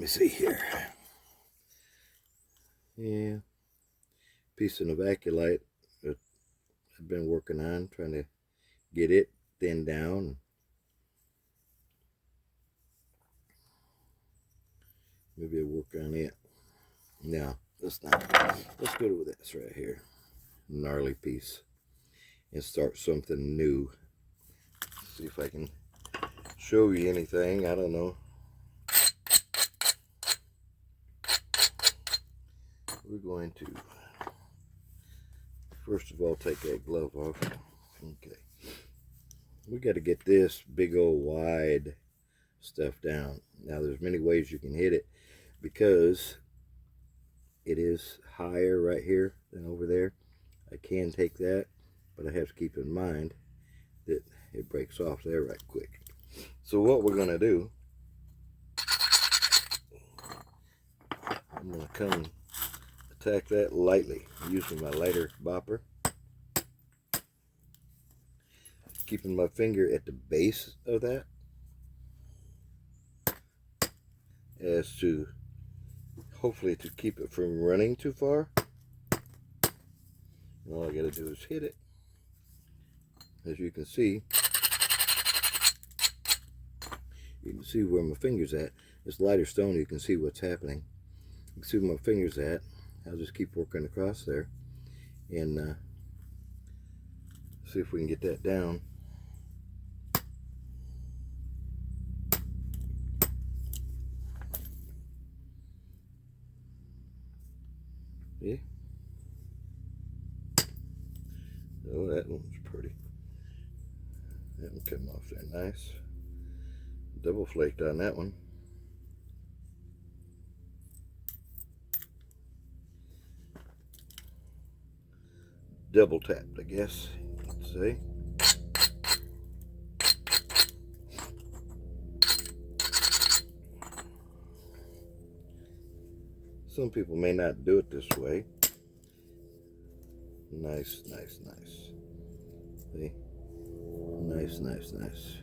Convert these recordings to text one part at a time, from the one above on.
me see here. Yeah, piece of Novak that I've been working on, trying to get it thinned down. Maybe I'll work on it. No, let's not. Let's go with this right here. Gnarly piece. And start something new. See if I can show you anything. I don't know. We're going to, first of all, take that glove off. Okay. We got to get this big old wide stuff down. Now there's many ways you can hit it because it is higher right here than over there. I can take that, but I have to keep in mind that it breaks off there right quick. So what we're going to do, I'm going to come and attack that lightly using my lighter bopper, keeping my finger at the base of that as to hopefully to keep it from running too far. And all I got to do is hit it. As you can see where my finger's at. This lighter stone, you can see what's happening. You can see where my finger's at. I'll just keep working across there and see if we can get that down. Yeah. Oh, that one's pretty. That one came off there nice. Double flaked on that one. Double tapped, I guess you'd say. Some people may not do it this way. Nice, nice, nice. See? Nice, nice, nice.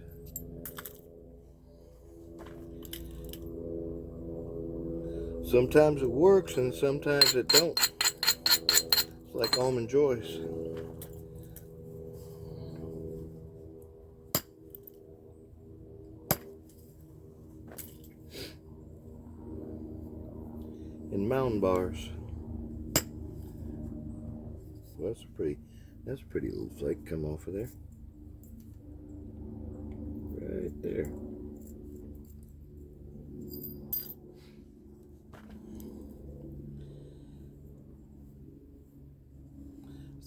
Sometimes it works and sometimes it don't. It's like almond joys. And mountain bars. Well, that's a pretty little flake come off of there. Right there.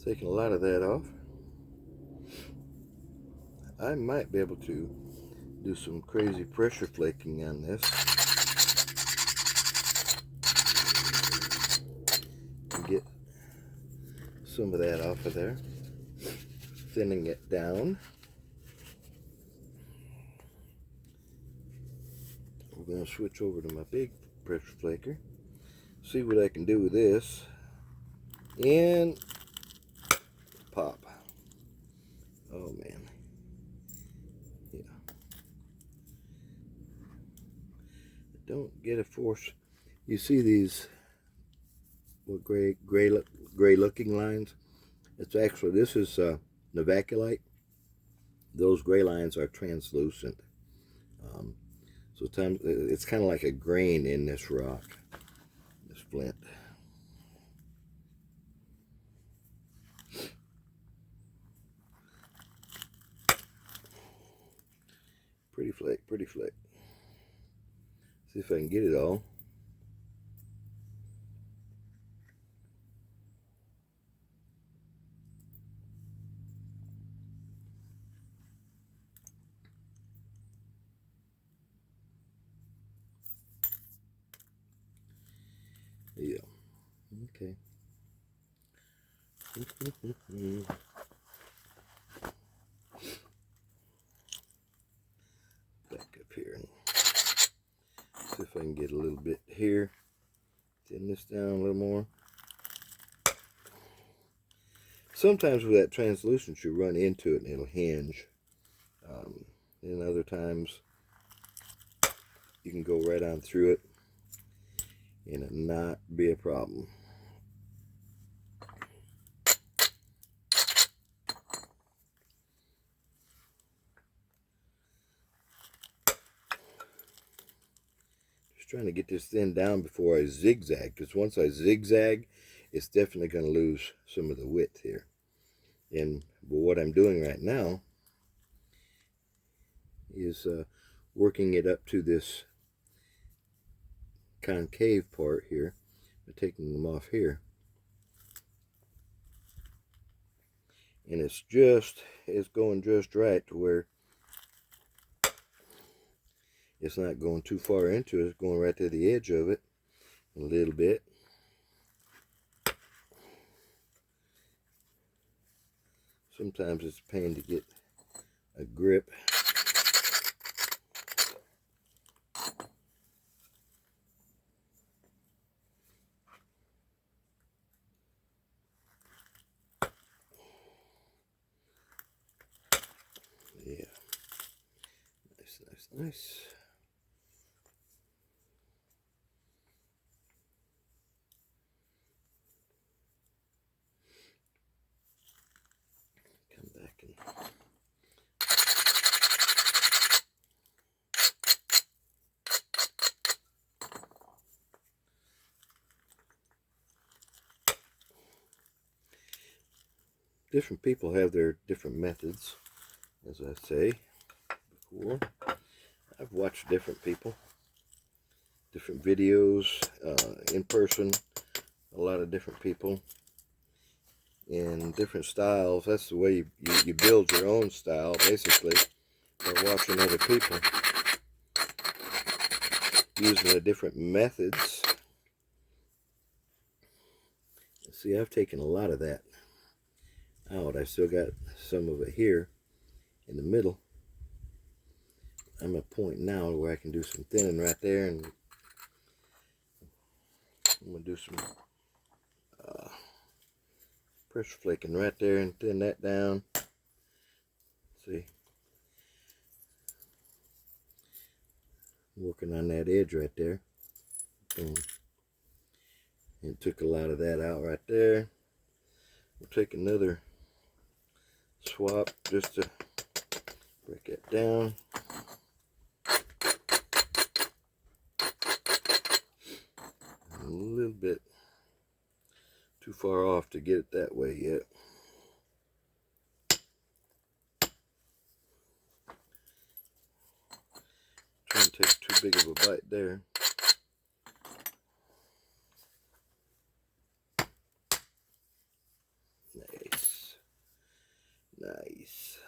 Taking a lot of that off. I might be able to do some crazy pressure flaking on this and get some of that off of there, thinning it down. We're going to switch over to my big pressure flaker, see what I can do with this, and pop. Oh man. Yeah. Don't get a force. You see these gray looking lines? It's actually, this is Novak. Those gray lines are translucent. So it's kind of like a grain in this rock, this flint. Pretty flake, pretty flake. See if I can get it all. Yeah. Okay. Back up here and see if I can get a little bit here. Thin this down a little more. Sometimes with that translucent you run into it and it'll hinge. And other times you can go right on through it. and it not be a problem. Just trying to get this thin down before I zigzag, because once I zigzag, it's definitely going to lose some of the width here. But what I'm doing right now is working it up to this concave part here, taking them off here, and it's going just right to where it's not going too far into it. It's going right to the edge of it a little bit. Sometimes it's a pain to get a grip. Yeah, nice, nice, nice. Come back and different people have their different methods, as I say before. I've watched different people, different videos, in person, a lot of different people in different styles. That's the way you build your own style, basically, by watching other people using the different methods. See, I've taken a lot of that out. I still got some of it here in the middle. I'm at a point now where I can do some thinning right there, and I'm going to do some pressure flaking right there and thin that down. See, working on that edge right there. Boom. And took a lot of that out right there. We'll take another swap just to break it down. A little bit too far off to get it that way yet. Trying to take too big of a bite there. Nice. Nice.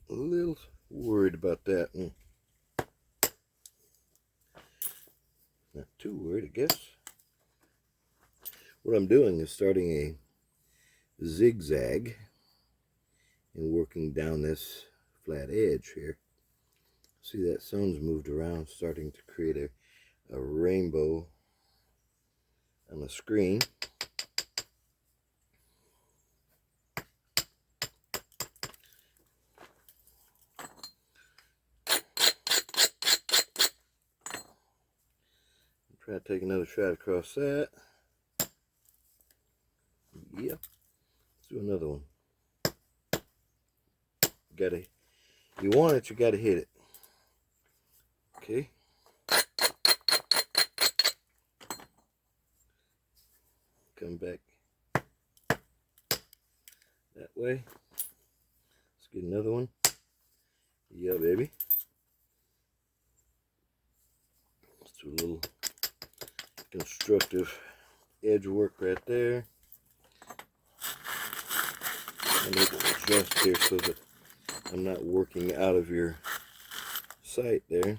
A little worried about that one. Not too worried, I guess. What I'm doing is starting a zigzag and working down this flat edge here. See, that sun's moved around, starting to create a rainbow on the screen. Try to take another shot across that. Yep. Let's do another one. You want it, you gotta hit it. Okay. Come back that way. Let's get another one. Yeah, baby. Let's do a little constructive edge work right there. I need to adjust here so that I'm not working out of your sight there.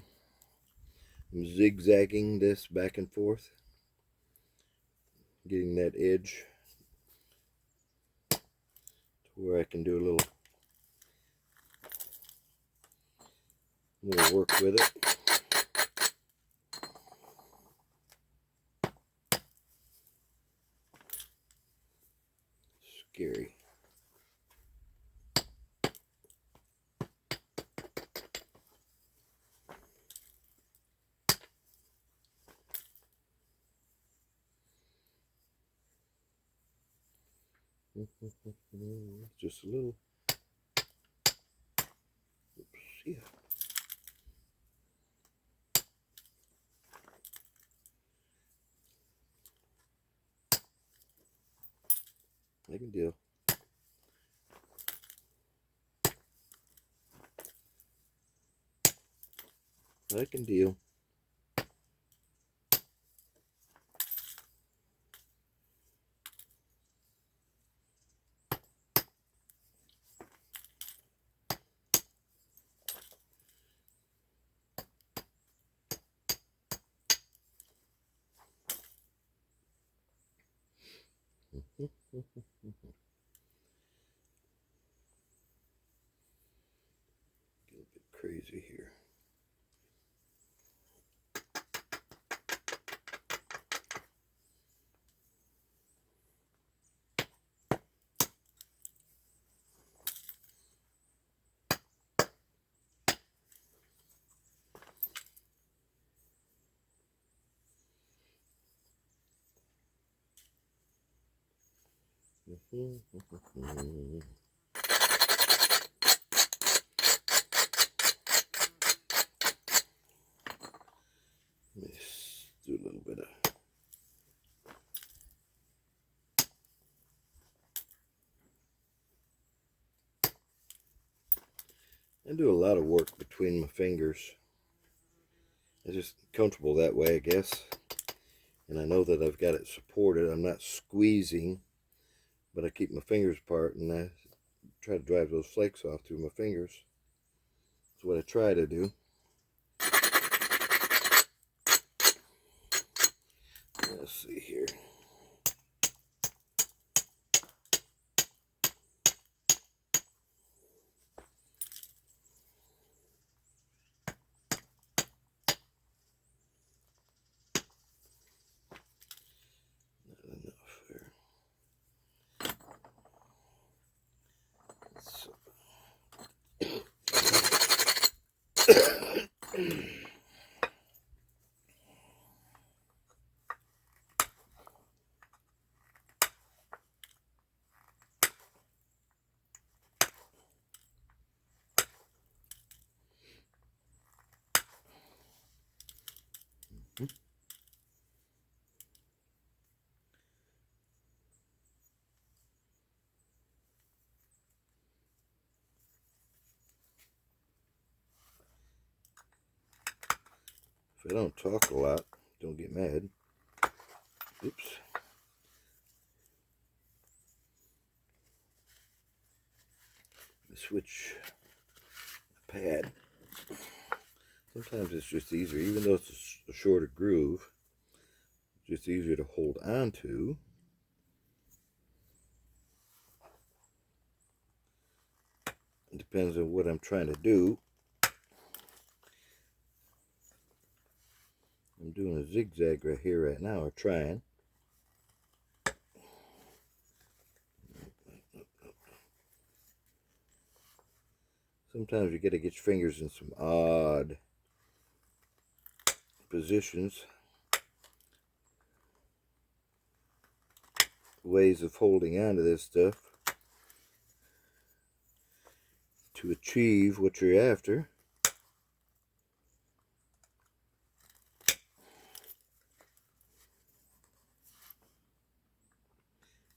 I'm zigzagging this back and forth, getting that edge to where I can do a little more work with it. Scary. Just a little. Oops, yeah. Making deal. Making deal. Get a bit crazy here. Let's do a little bit of I do a lot of work between my fingers. It's just comfortable that way, I guess. And I know that I've got it supported. I'm not squeezing, but I keep my fingers apart and I try to drive those flakes off through my fingers. That's what I try to do. Let's see here. Not enough there. So. If I don't talk a lot, don't get mad. Oops. Switch pad. Sometimes it's just easier, even though it's a shorter groove, it's just easier to hold on to. It depends on what I'm trying to do. I'm doing a zigzag right here right now, or trying. Sometimes you got to get your fingers in some odd positions. Ways of holding on to this stuff to achieve what you're after.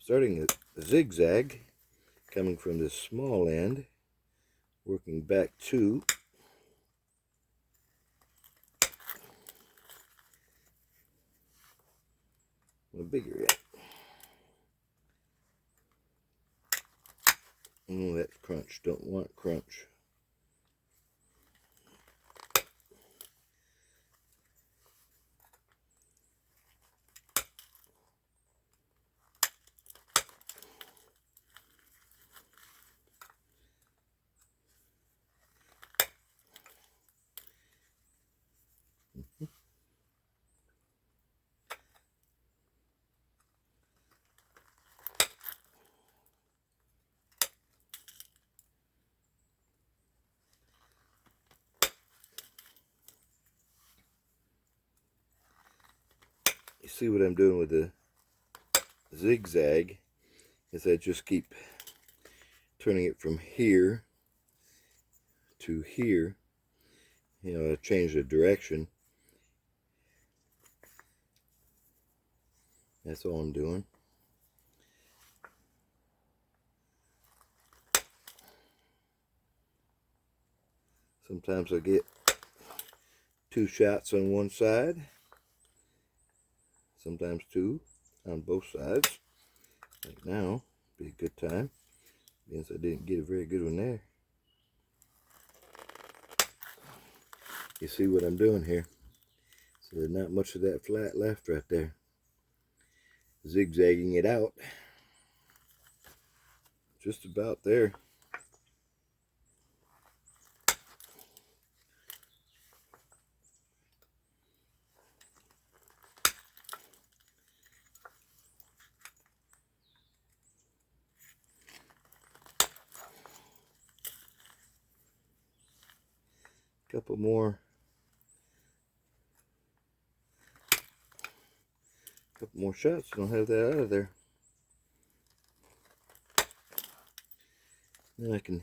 Starting a zigzag, coming from this small end, working back to a bigger end. Oh, that's crunch. Don't want crunch. You see what I'm doing with the zigzag is I just keep turning it from here to here. You know, I change the direction. That's all I'm doing. Sometimes I get 2 shots on one side, sometimes 2 on both sides. Like now, be a good time, since I didn't get a very good one there. You see what I'm doing here? So there's not much of that flat left right there. Zigzagging it out. Just about there. Couple more shots, and I'll have that out of there. Then I can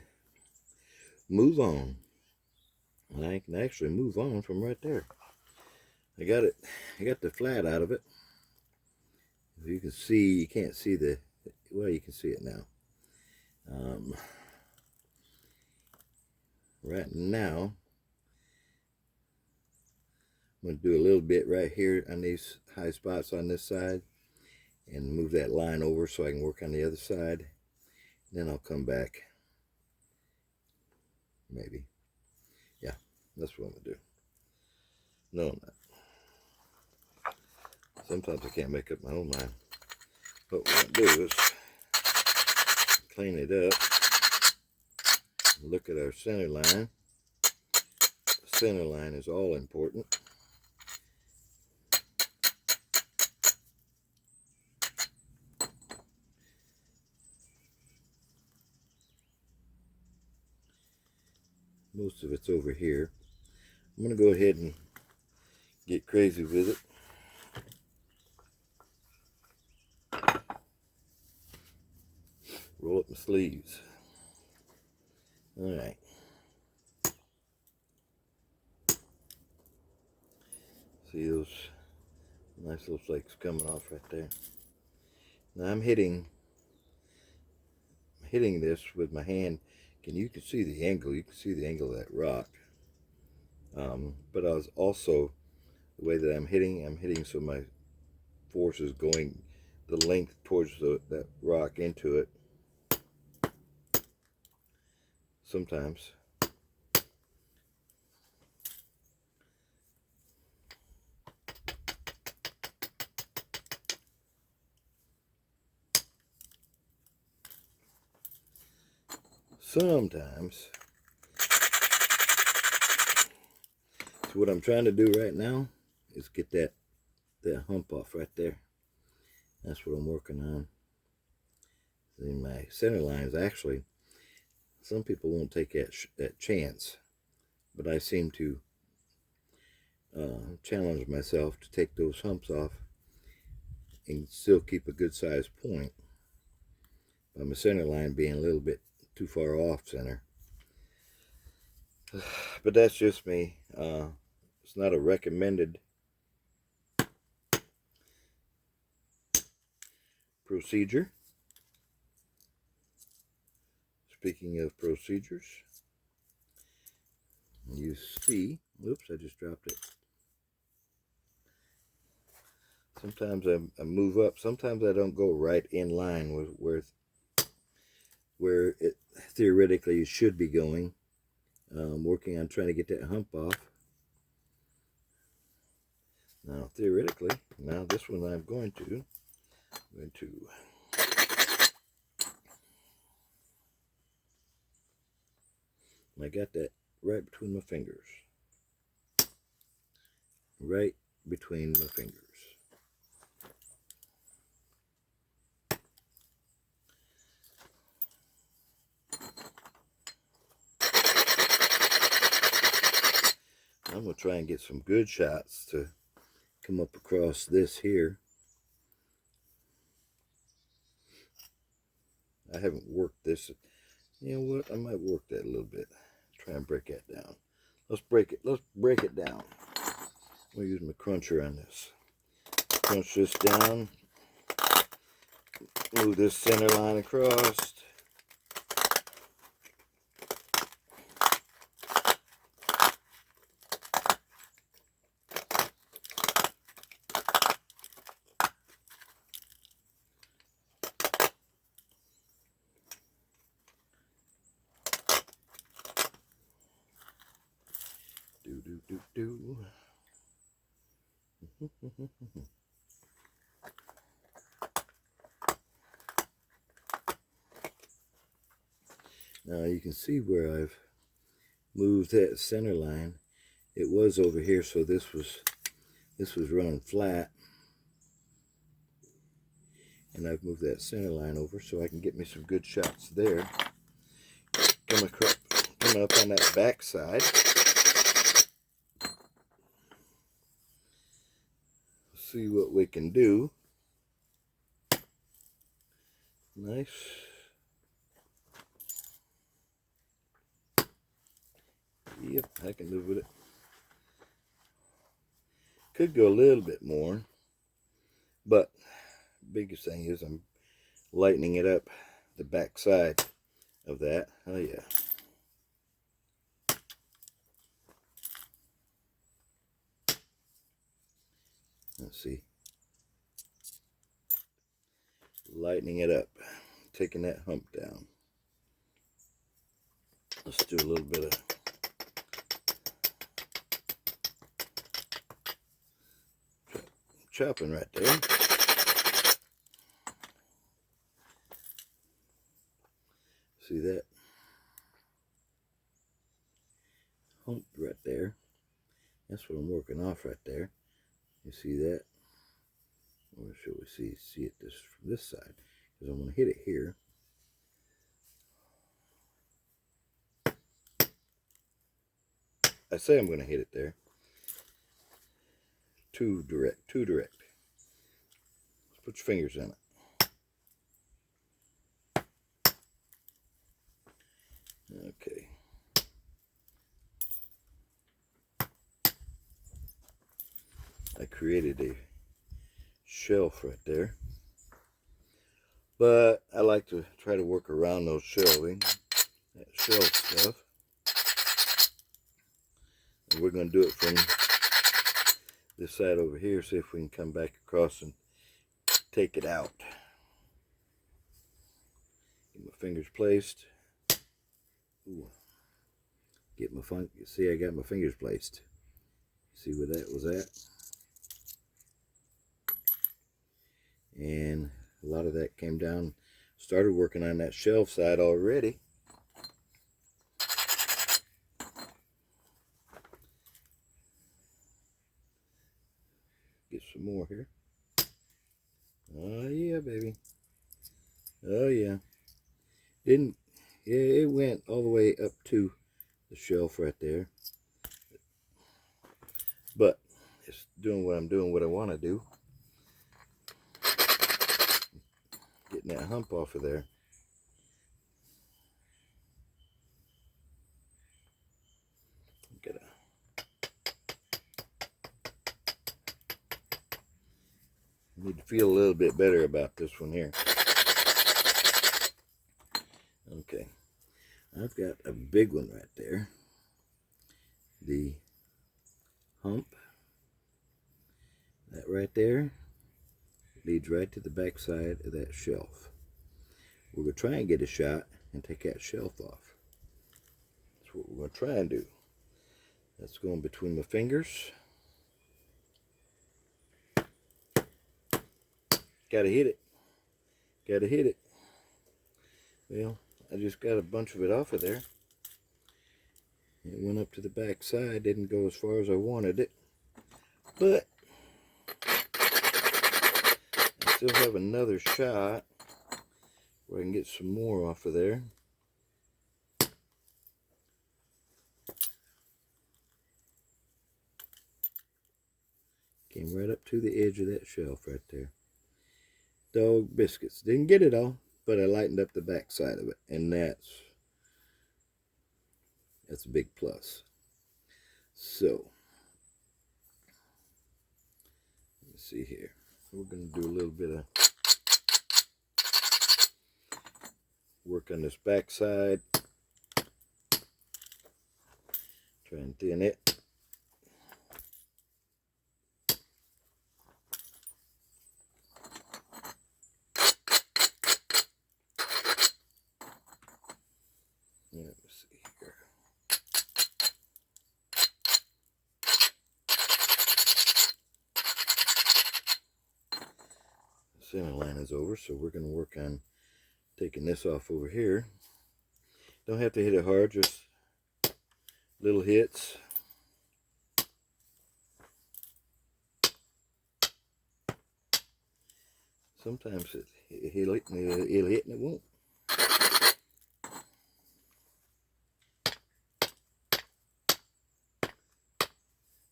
move on. And I can actually move on from right there. I got the flat out of it. You can see, you can't see the, well, you can see it now. Right now, I'm going to do a little bit right here on these high spots on this side and move that line over so I can work on the other side. Then I'll come back. Maybe. Yeah, that's what I'm going to do. No, I'm not. Sometimes I can't make up my own mind. But what I'll do is clean it up. Look at our center line. The center line is all important. Most of it's over here. I'm going to go ahead and get crazy with it. Roll up my sleeves. All right. See those nice little flakes coming off right there. Now I'm hitting this with my hand. You can see the angle. You can see the angle of that rock. But I was also, the way that I'm hitting so my force is going the length towards that rock into it. Sometimes. Sometimes. So what I'm trying to do right now is get that hump off right there. That's what I'm working on. In my center lines, actually, some people won't take that chance, but I seem to challenge myself to take those humps off and still keep a good sized point, by my center line being a little bit too far off center. But that's just me. It's not a recommended procedure. Speaking of procedures, you see, oops, I just dropped it. Sometimes I move up. Sometimes I don't go right in line with where it theoretically should be going. I'm working on trying to get that hump off. Now, theoretically, now this one I'm going to I got that right between my fingers. Right between my fingers. I'm going to try and get some good shots to come up across this here. I haven't worked this. You know what? I might work that a little bit. Try and break that down. Let's break it. Let's break it down. We'll use my cruncher on this. Crunch this down. Move this center line across. Do. Now you can see where I've moved that center line. It was over here, so this was running flat, and I've moved that center line over so I can get me some good shots there. Coming up on that back side. See what we can do. Nice. Yep, I can live with it. Could go a little bit more, but biggest thing is I'm lightening it up the back side of that. Oh yeah. Let's see. Lightening it up, taking that hump down. Let's do a little bit of chopping right there. See that hump right there? That's what I'm working off right there. You see that? Or should we see it this from this side? Because I'm going to hit it here. I say I'm going to hit it there. Too direct. Let's put your fingers in it. Okay. I created a shelf right there, but I like to try to work around those shelf stuff. And we're going to do it from this side over here, see if we can come back across and take it out. Get my fingers placed. Ooh. See, I got my fingers placed. See where that was at? And a lot of that came down. Started working on that shelf side already. Get some more here. Oh yeah, baby. Oh yeah. It went all the way up to the shelf right there. But it's doing what I'm doing, what I want to do. Getting that hump off of there. Need to feel a little bit better about this one here. Okay, I've got a big one right there. The hump, that right there, leads right to the back side of that shelf. We're going to try and get a shot and take that shelf off. That's what we're going to try and do. That's going between my fingers. Gotta hit it. Gotta hit it. Well, I just got a bunch of it off of there. It went up to the back side. Didn't go as far as I wanted it. But I still have another shot where I can get some more off of there. Came right up to the edge of that shelf right there. Dog biscuits. Didn't get it all, but I lightened up the back side of it, and that's a big plus. So let me see here. We're going to do a little bit of work on this back side. Try and thin it. Let me see here. The center line is over, so we're going to work on taking this off over here. Don't have to hit it hard, just little hits. Sometimes it'll hit and it won't.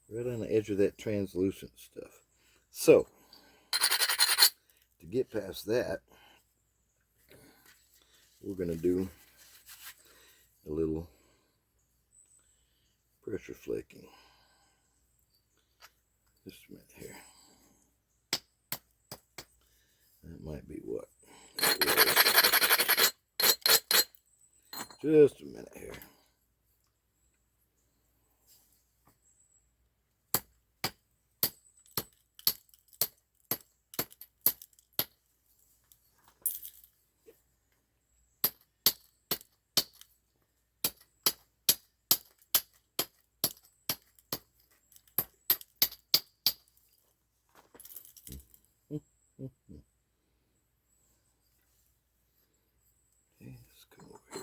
Right on the edge of that translucent stuff. So, to get past that, we're going to do a little pressure flaking. Just a minute here. That might be what it was. Just a minute here. Okay, let's come over here.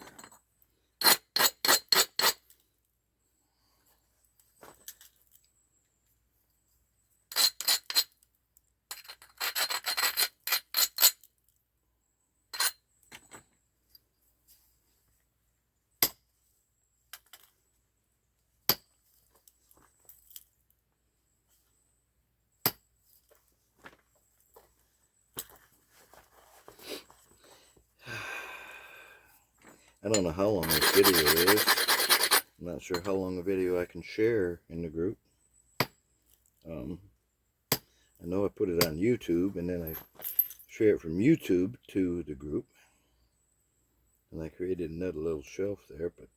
I don't know how long this video is. I'm not sure how long a video I can share in the group. I know I put it on YouTube, and then I share it from YouTube to the group. And I created another little shelf there, but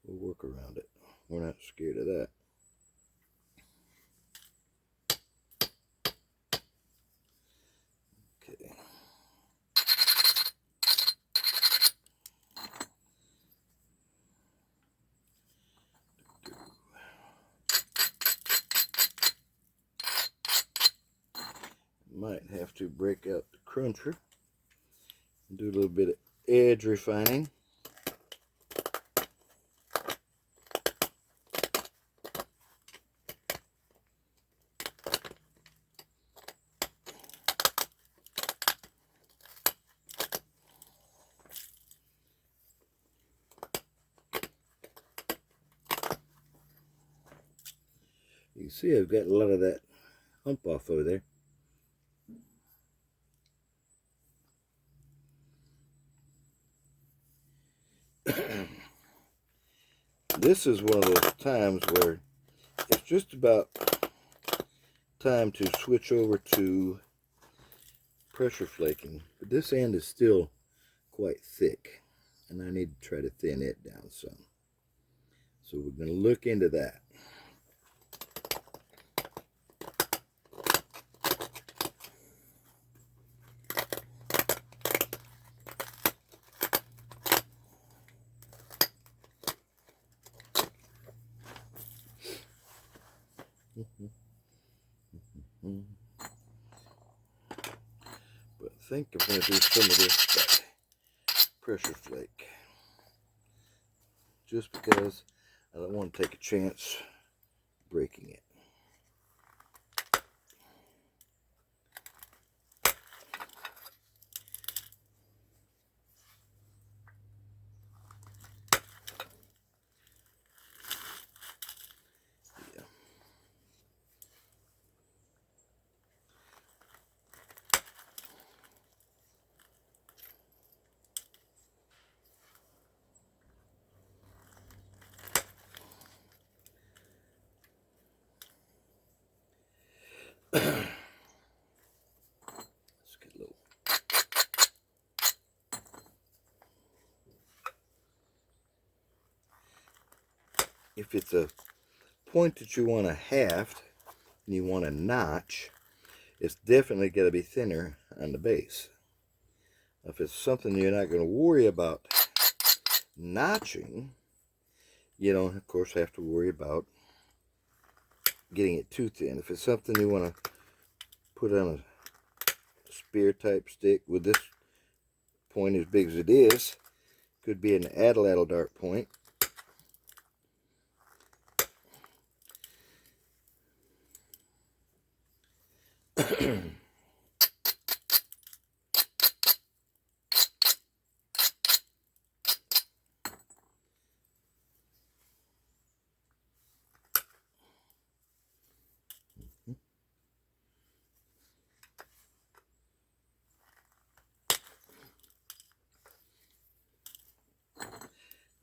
we'll work around it. We're not scared of that. Okay. Might have to break out the cruncher and do a little bit of edge refining. You see I've got a lot of that hump off over there. This is one of those times where it's just about time to switch over to pressure flaking, but this end is still quite thick, and I need to try to thin it down some. So we're going to look into that. But I think I'm going to do some of this pressure flake, just because I don't want to take a chance breaking it. if it's a point that you want to haft and you want a notch, it's definitely got to be thinner on the base. If it's something you're not going to worry about notching, you don't, of course, have to worry about getting it too thin. If it's something you want to put on a spear type stick with this point as big as it is, could be an atlatl dart point.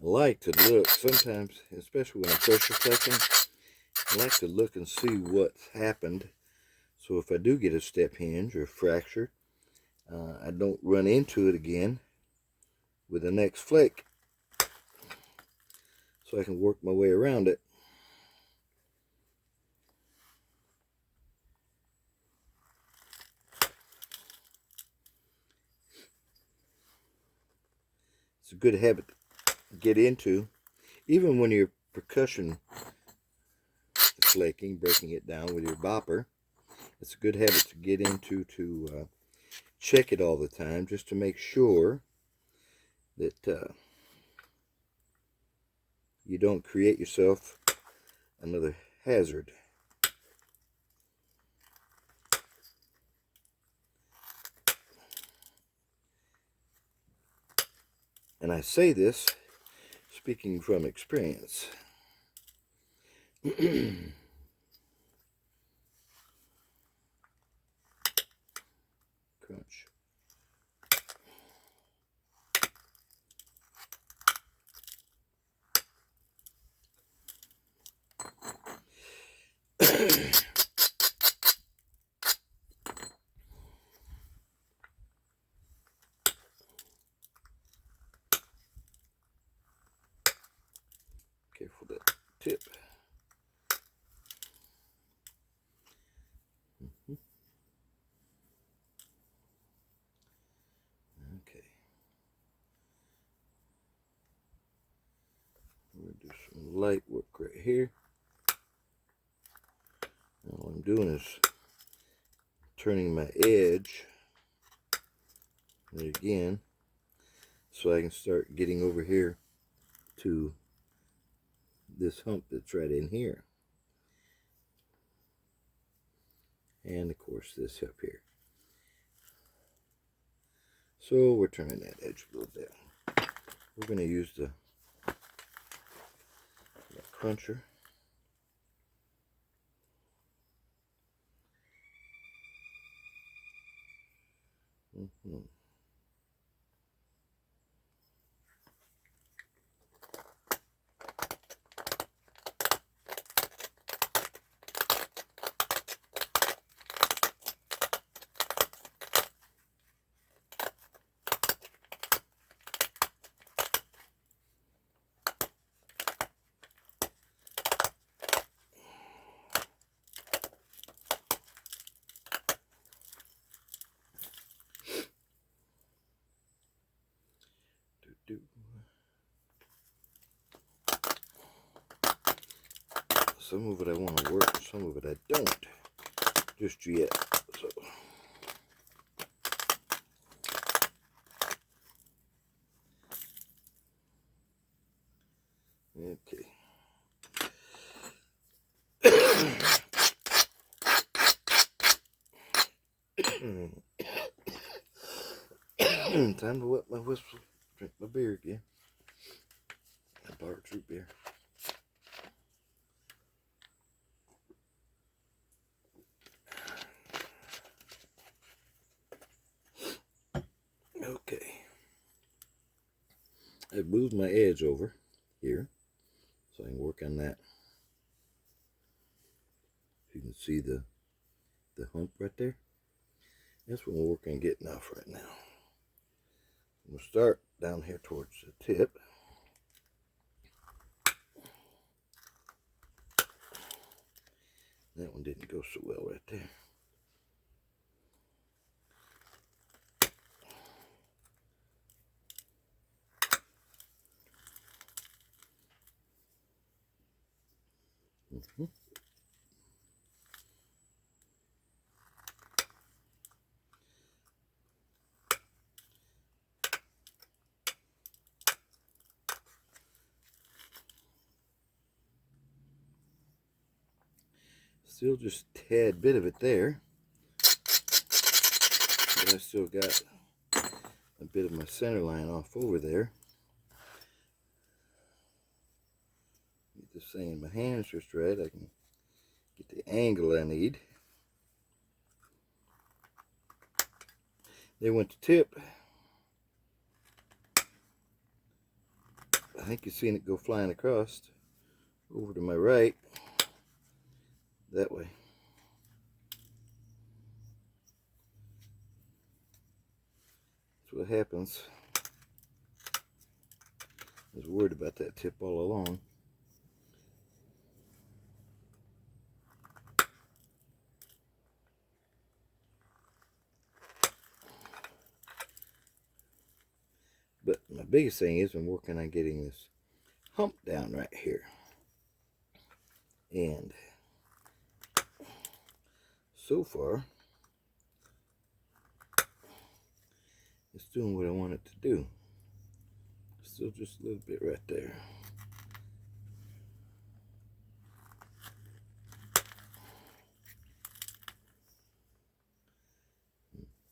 I like to look sometimes, especially when I'm pressure flecking, I like to look and see what's happened. So if I do get a step hinge or fracture, I don't run into it again with the next flick, so I can work my way around it. It's a good habit to get into, even when you're percussion flaking, breaking it down with your bopper. It's a good habit to get into, to check it all the time, just to make sure that you don't create yourself another hazard. And I say this speaking from experience. Crunch. Careful that tip. Okay. We're going to do some light work right here. And what I'm doing is turning my edge again, so I can start getting over here to this hump that's right in here. And of course this up here. So we're turning that edge a little bit. We're going to use the cruncher. Some of it I want to work, some of it I don't just yet. So okay. Time to wet my whistle, drink my beer again. My dark root beer. Okay. I've moved my edge over here, so I can work on that. You can see the hump right there. That's what we're working on getting off right now. We'll start down here towards the tip. That one didn't go so well right there. Still just a tad bit of it there, but I still got a bit of my center line off over there. Get this thing in my hands just right. I can get the angle I need. They went to tip. I think you've seen it go flying across over to my right. That way. That's what happens. I was worried about that tip all along. But my biggest thing is I'm working on getting this hump down right here. And so far, it's doing what I want it to do. Still just a little bit right there.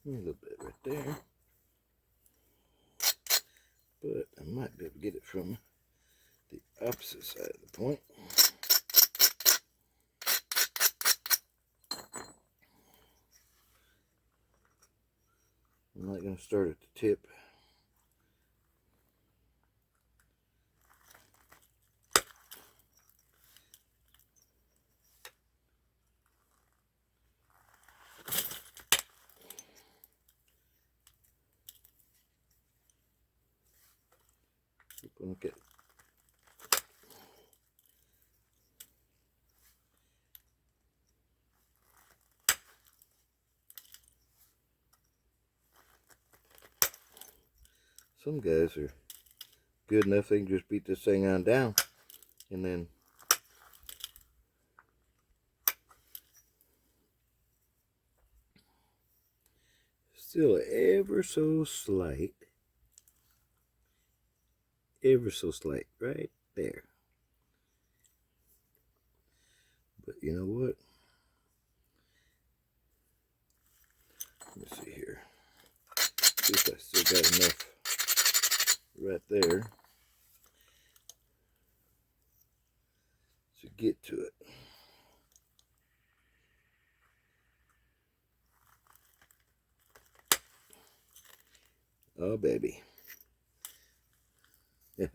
A little bit right there. But I might be able to get it from the opposite side of the point. I'm not going to start at the tip. Okay. Some guys are good enough they can just beat this thing on down and then still ever so slight right there. But you know what? Let me see here. See if I still got enough right there to get to it. Oh, baby. I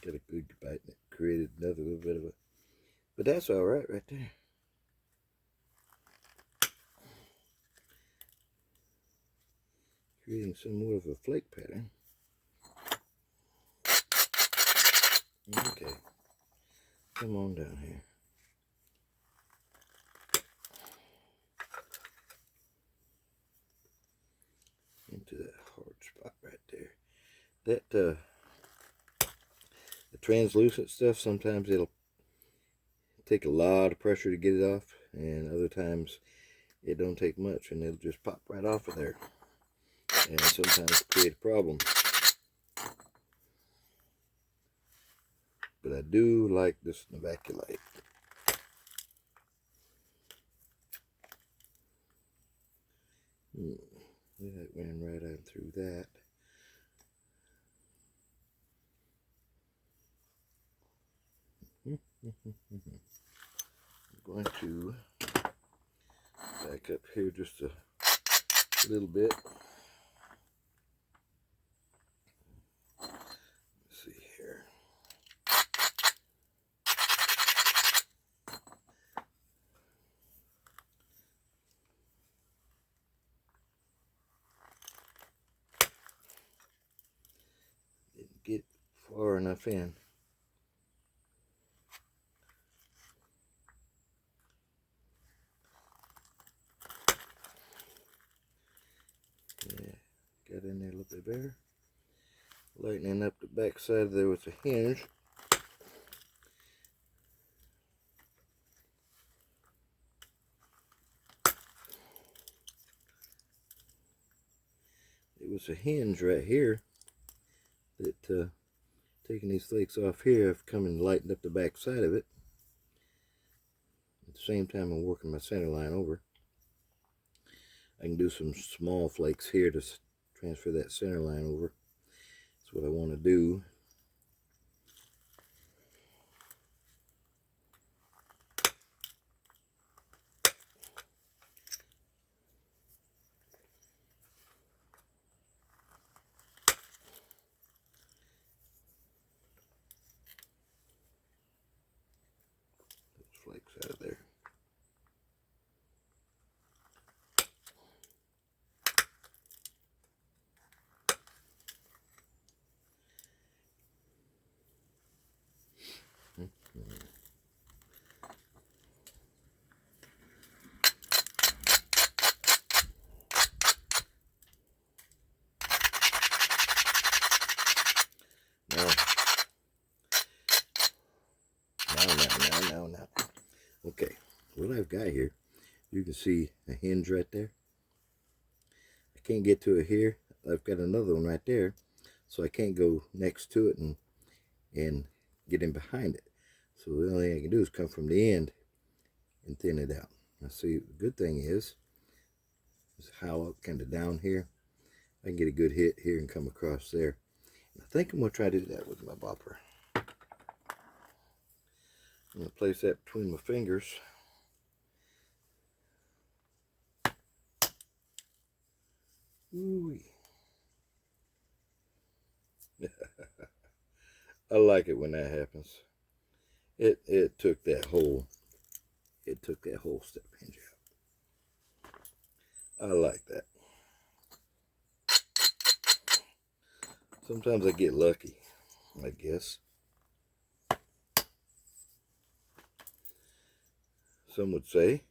got a good bite and it created another little bit of a, but that's all right there. Creating some more of a flake pattern. Okay, come on down here. Into that hard spot right there. That the translucent stuff, sometimes it'll take a lot of pressure to get it off, and other times it don't take much and it'll just pop right off of there and sometimes create a problem. But I do like this Novaculite. That ran right on through that. I'm going to back up here just a little bit. Let's see here. Didn't get far enough in. there. Lightening up the back side there with a hinge. It was a hinge right here that taking these flakes off here, I've come and lightened up the back side of it. At the same time I'm working my center line over. I can do some small flakes here to transfer that center line over. That's what I want to do. Flakes out of there. Now. Okay, what I've got here, you can see a hinge right there. I can't get to it here. I've got another one right there, so I can't go next to it and get in behind it. So the only thing I can do is come from the end and thin it out. Now see, the good thing is how up kind of down here, I can get a good hit here and come across there. And I think I'm going to try to do that with my bopper. I'm going to place that between my fingers. Ooh. I like it when that happens. It took that whole step hinge out. I like that. Sometimes I get lucky, I guess. Some would say.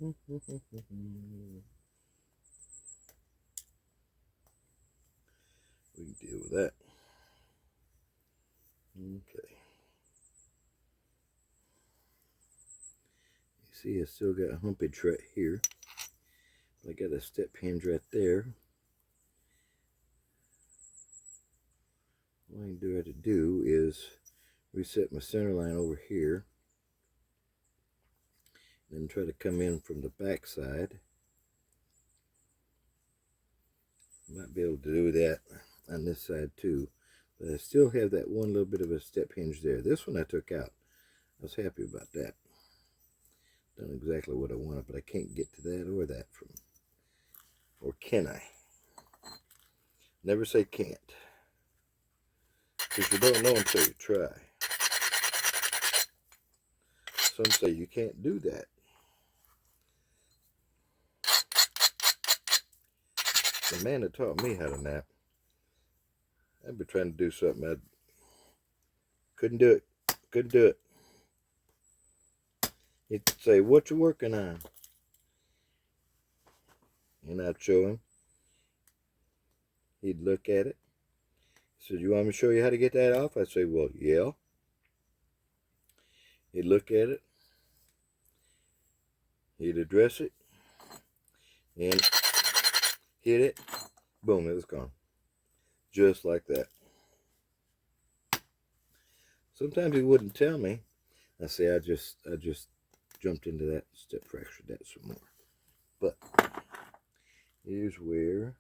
We can deal with that. Okay. You see I still got a humpage right here. I got a step hinge right there. What I can do is reset my center line over here. Then try to come in from the back side. Might be able to do that on this side too. But I still have that one little bit of a step hinge there. This one I took out. I was happy about that. Done exactly what I wanted, but I can't get to that or that from. Or can I? Never say can't. Because you don't know until you try. Some say you can't do that. The man that taught me how to nap, I'd be trying to do something, I couldn't do it. Couldn't do it. He'd say, "What you working on?" And I'd show him. He'd look at it. He said, "You want me to show you how to get that off?" I'd say, "Well, yeah." He'd look at it. He'd address it. And hit it. Boom, it was gone. Just like that. Sometimes he wouldn't tell me. I say I just jumped into that, step fractured that some more. But here's where